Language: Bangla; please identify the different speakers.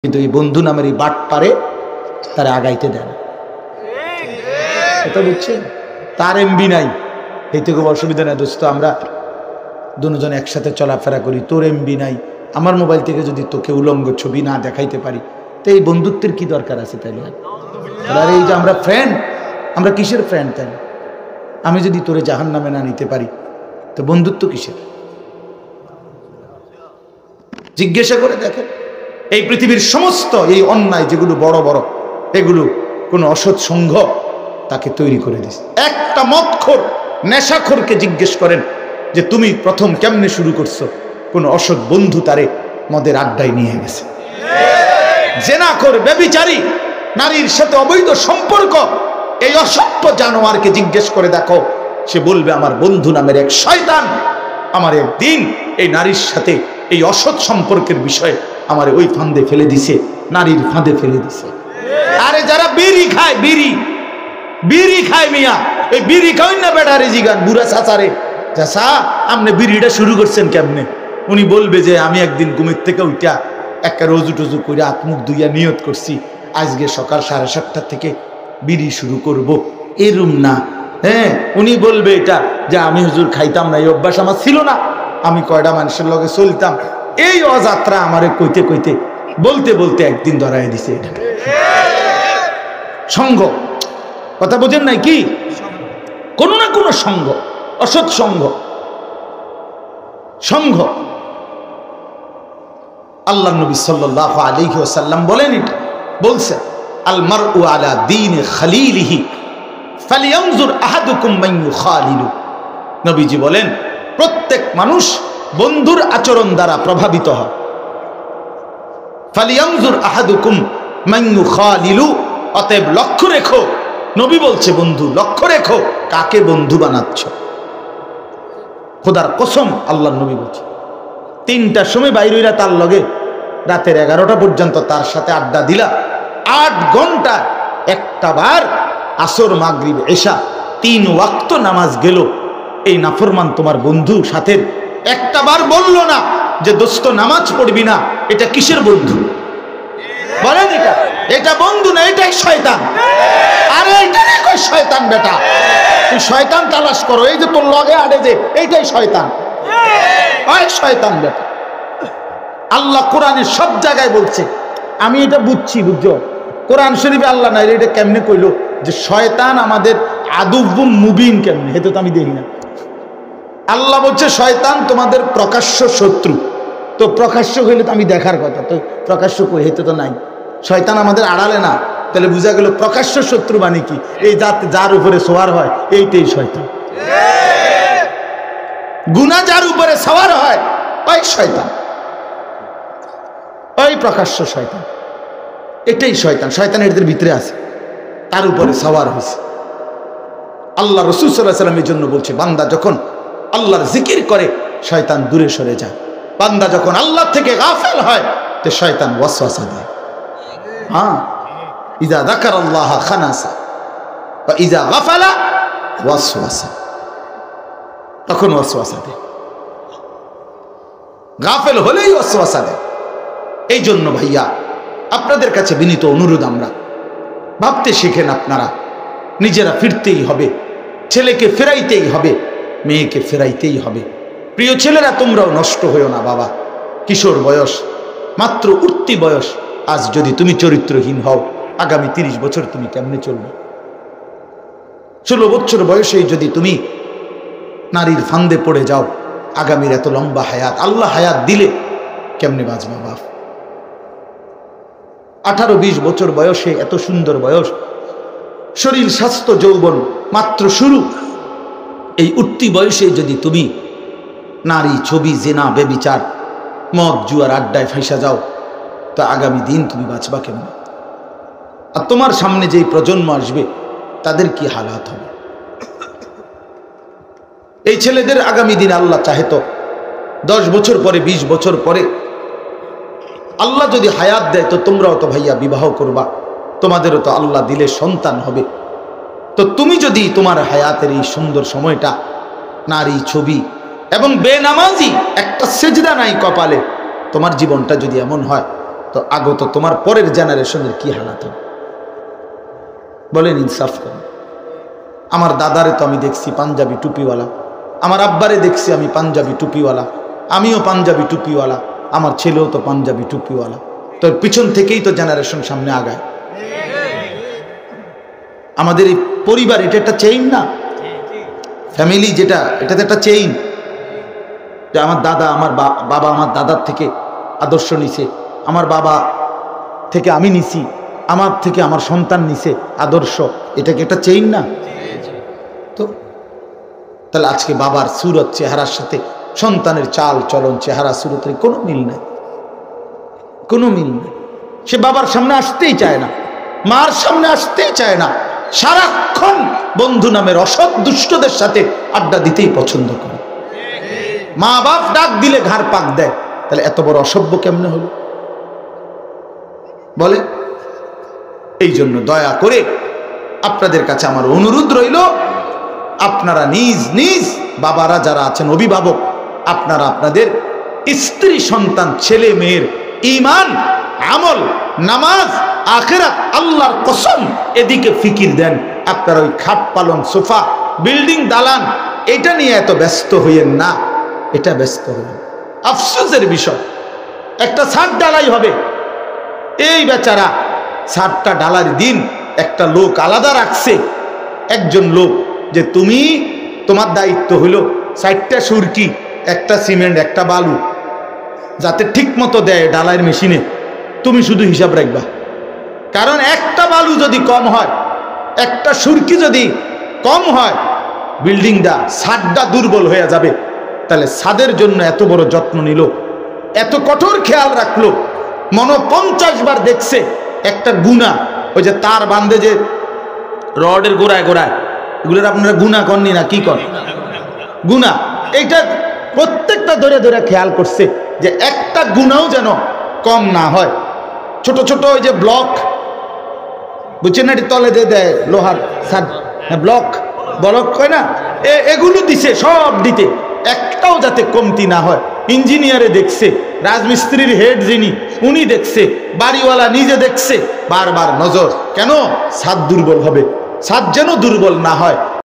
Speaker 1: কিন্তু এই বন্ধু নামের এই বাট পারে তারা আগাইতে দেয় না। এটা বুঝছেন? তার এমবি নাই, এই থেকে অসুবিধা নাই দোস্ত, আমরা দুজন একসাথে চলাফেরা করি, তোর এমবি নাই, আমার মোবাইল থেকে যদি তোকে উলঙ্গ ছবি না দেখাইতে পারি তো এই বন্ধুত্বের কি দরকার আছে? তাইলে আর এই যে আমরা ফ্রেন্ড, আমরা কিসের ফ্রেন্ড? তাই আমি যদি তোরে জাহান্নামে না নিতে পারি তো বন্ধুত্ব কিসের? জিজ্ঞাসা করে দেখেন, এই পৃথিবীর সমস্ত এই অন্যায় যেগুলো বড় বড়, এগুলো কোন অসৎ সংঘ তাকে তৈরি করে দিছে। একটা মদখোর নেশাখোরকে জিজ্ঞেস করেন যে তুমি প্রথম কেমনে শুরু করছো? কোন অসৎ বন্ধু তারে মদের আড্ডায় নিয়ে গেছে। জেনাখোর, ব্যভিচারী, নারীর সাথে অবৈধ সম্পর্ক, এই অসভ্য জানোয়ারকে জিজ্ঞেস করে দেখো, সে বলবে আমার বন্ধু নামের এক শয়তান আমার একদিন এই নারীর সাথে এই অসৎ সম্পর্কের বিষয়ে আমার ওই ফাঁদে ফেলে দিছে, নারীর ফাঁদে ফেলে দিছে। আরে যারা বিড়ি খায়, বিড়ি খায় মিয়া, এই বিড়ি খাওয়াই না বেটারে জিগান বুড়া চাচারে, চাচা আপনি বিড়িটা শুরু করছেন কেমনে? উনি বলবে যে আমি একদিন ঘুমের থেকে উঠা একটা রোজু টজু করে আত্মুখ ধুইয়া নিয়ত করছি আজকে সকাল 7:30 থেকে বিড়ি শুরু করব। এরম না, হ্যাঁ উনি বলবে এটা যে আমি হুজুর খাইতাম না, এই অভ্যাস আমার ছিল না, আমি কয়টা মানুষের লগে চলতাম, এই অযাত্রা আমারে কইতে কইতে বলতে বলতে একদিন ধরাই দিছে। এটা সঙ্গ, কথা বোঝেন নাই কি? কোন না কোন সঙ্গ, অসৎ সঙ্গ, সঙ্গ। আল্লাহ নবী সাল্লাল্লাহু আলাইহি ওয়াসাল্লাম বলেন, এটা বলছে আল মারউ আলা দীন খালিলিহি ফালিয়ানজুর আহাদুকুম মান ইউখালিলু। নবীজি বলেন প্রত্যেক মানুষ বন্ধুর আচরণ দ্বারা প্রভাবিত হয়। ফালিয়ানজুর আহাদুকুম মান ইউখালিলু, অতএব লক্ষ্য রেখো, নবী বলছে বন্ধু লক্ষ্য রেখো কাকে বন্ধু বানাচ্ছ। খোদার কসম আল্লাহ নবী বলছে 3টার সময় বাইর হইরা তার লগে রাতের 11টা পর্যন্ত তার সাথে আড্ডা দিলা, 8 ঘন্টা একটা বার আসর মাগরিব এশা 3 ওয়াক্ত নামাজ গেল, এই নাফরমান তোমার বন্ধু সাথে একটা বার বলল না যে দোস্ত নামাজ পড়বি না, এটা কিসের বন্ধু বলেন? এটা বন্ধু না, এটাই শয়তান। আরে এইটারে কই শয়তান বেটা, তুই শয়তান তালাশ করো, এই যে তোর লগে আড়ে যে এইটাই শয়তান, ওই শয়তান বেটা। আল্লাহ কোরআনে সব জায়গায় বলছে, আমি এটা বুঝছি, বুঝছো কোরআন শরীফে আল্লাহ নাই, এটা কেমনে কইলো যে শয়তান আমাদের আদুব্বুম মুবিন কেমনে? এটা তো আমি দেখি না। আল্লাহ বলছে শয়তান তোমাদের প্রকাশ্য শত্রু, তো প্রকাশ্য হইলে তো আমি দেখার কথা, তো প্রকাশ্য কই হেতে তো নাই। শয়তান আমাদের আড়ালে না, তাহলে বোঝা গেল প্রকাশ্য শত্রু মানে কি? এই যার উপরে সওয়ার হয় এইটাই শয়তান। গুনাহ যার উপরে সওয়ার হয় ওই শয়তান, ওই প্রকাশ্য শয়তান, এটাই শয়তান। শয়তান এদের ভিতরে আছে, তার উপরে সওয়ার হয়েছে। আল্লাহ রাসূল সাল্লাল্লাহু আলাইহি ওয়াসাল্লাম এই জন্য বলছে বান্দা যখন আল্লাহর জিকির করে শয়তান দূরে সরে যায়, বান্দা যখন আল্লাহ থেকে গাফেল হয় তো শয়তান ওয়াসওয়াসা দেয়। হ্যাঁ, ইযা যাকারাল্লাহ খানাসা ওয়া ইযা গাফালা ওয়াসওয়াসা, তখন ওয়াসওয়াসা দেয়, গাফেল হলেই ওয়াসওয়াসা দেয়। এই জন্য ভাইয়া আপনাদের কাছে বিনীত অনুরোধ, আমরা ভাবতে শিখেন, আপনারা নিজেরা ফিরতেই হবে, ছেলেকে ফেরাইতেই হবে, মেয়েকে ফেরাইতেই হবে। প্রিয় ছেলেরা তোমরাও নষ্ট হইও না বাবা, কিশোর বয়স, মাত্র উঠতি বয়স। আজ যদি তুমি চরিত্রহীন হও, আগামী 30 বছর তুমি কেমনে চলবে? 16 বছর বয়সেই যদি তুমি নারীর ফান্দে পড়ে যাও, আগামীর এত লম্বা হায়াত আল্লাহ হায়াত দিলে কেমনে বাঁচবা বাপ? 18-20 বছর বয়সে, এত সুন্দর বয়স, শরীর স্বাস্থ্য যৌবন মাত্র শুরু, এই উঠতি বয়সে যদি তুমি নারী, ছবি, জেনা, বেবিচার, মদ, জুয়ার আড্ডায় ফাঁসা যাও, তা আগামী দিন তুমি বাঁচবা কেমন? আর তোমার সামনে যেই প্রজন্ম আসবে তাদের কি হালাত হবে? এই ছেলেদের আগামী দিন আল্লাহ চাহে তো 10 বছর পরে, 20 বছর পরে আল্লাহ যদি হায়াত দেয় তো তোমরাও তো ভাইয়া বিবাহ করবা, তোমাদেরও তো আল্লাহ দিলে সন্তান হবে। তো তুমি যদি তোমার হায়াতের এই সুন্দর সময়টা নারী, ছবি এবং বেনামাজি, একটা সেজদা নাই কপালে, তোমার জীবনটা যদি এমন হয় তো আগত তোমার পরের জেনারেশনের কি হালাত হবে? বলেন, ইনসাফ করেন। আমার দাদারে তো আমি দেখছি পাঞ্জাবি টুপিওয়ালা, আমার আব্বারে দেখছি আমি পাঞ্জাবি টুপিওয়ালা, আমিও পাঞ্জাবি টুপিওয়ালা, আমার ছেলেও তো পাঞ্জাবি টুপিওয়ালা। তো পিছন থেকেই তো জেনারেশন সামনে আগায়। আমাদের এই পরিবার এটা একটা চেইন না, ফ্যামিলি যেটা, এটা তো একটা চেইন। যে আমার দাদা, আমার বাবা আমার দাদার থেকে আদর্শ নিছে, আমার বাবা থেকে আমি নিছি, আমার থেকে আমার সন্তান নিছে আদর্শ, এটা কি একটা চেইন না? তো তাহলে আজকে বাবার সুরত চেহারার সাথে সন্তানের চাল চলন চেহারা সুরতের কোনো মিল নাই, কোনো মিল নেই। সে বাবার সামনে আসতেই চায় না, মার সামনে আসতেই চায় না, সারাক্ষণ বন্ধু নামের অসৎ দুষ্টদের সাথে আড্ডা দিতেই পছন্দ করে। মা বাপ ডাক দিলে ঘাড় পাক দেয়। তাহলে এত বড় অসভ্য কেমনে হলো বলে? এই জন্য দয়া করে আপনাদের কাছে আমার অনুরোধ রইল, আপনারা নিজ নিজ বাবারা যারা আছেন অভিভাবক, আপনারা আপনাদের স্ত্রী সন্তান ছেলে মেয়ের ঈমান আমল নামাজ আখিরাত আল্লাহর কসম এদিকে ফিকির দেন। আপনারা ওই খাট পালং সোফা বিল্ডিং দালান এটা নিয়ে এত ব্যস্ত হইয়েন না, এটা ব্যস্ত হইয়েন। আফসোসের বিষয়, একটা ছাদ ডালাই হবে, এই বেচারা ছাদটা ডালার দিন একটা লোক আলাদা রাখছে, একজন লোক, যে তুমি তোমার দায়িত্ব হলো 4টা সুরকি, একটা সিমেন্ট একটা বালু যাতে ঠিক মতো দেয় ডালাইয়ের মেশিনে, তুমি শুধু হিসাব রাখবা। কারণ একটা বালু যদি কম হয়, একটা সুরকি যদি কম হয়, বিল্ডিংটা ছাদটা দুর্বল হয়ে যাবে। তাহলে ছাদের জন্য এত বড় যত্ন নিল, এত কঠোর খেয়াল রাখলো, মনে 50 বার দেখছে একটা গুণা, ওই যে তার বান্ধে যে রডের গোড়ায় গোড়ায়, এগুলোর আপনারা গুণা করেননি না কি করেন? গুণা, এইটা প্রত্যেকটা ধরে ধরে খেয়াল করছে যে একটা গুণাও যেন কম না হয়। ছোট ছোট ওই যে ব্লক, বুঝছেন না, তলে দিয়ে দেয় লোহার ব্লক, ব্লক হয় না, এগুলো দিছে সব দিতে, একটাও যাতে কমতি না হয়। ইঞ্জিনিয়ারে দেখছে, রাজমিস্ত্রির হেড যিনি উনি দেখছে, বাড়িওয়ালা নিজে দেখছে, বারবার নজর। কেন? ছাদ দুর্বল হবে, ছাদ যেন দুর্বল না হয়।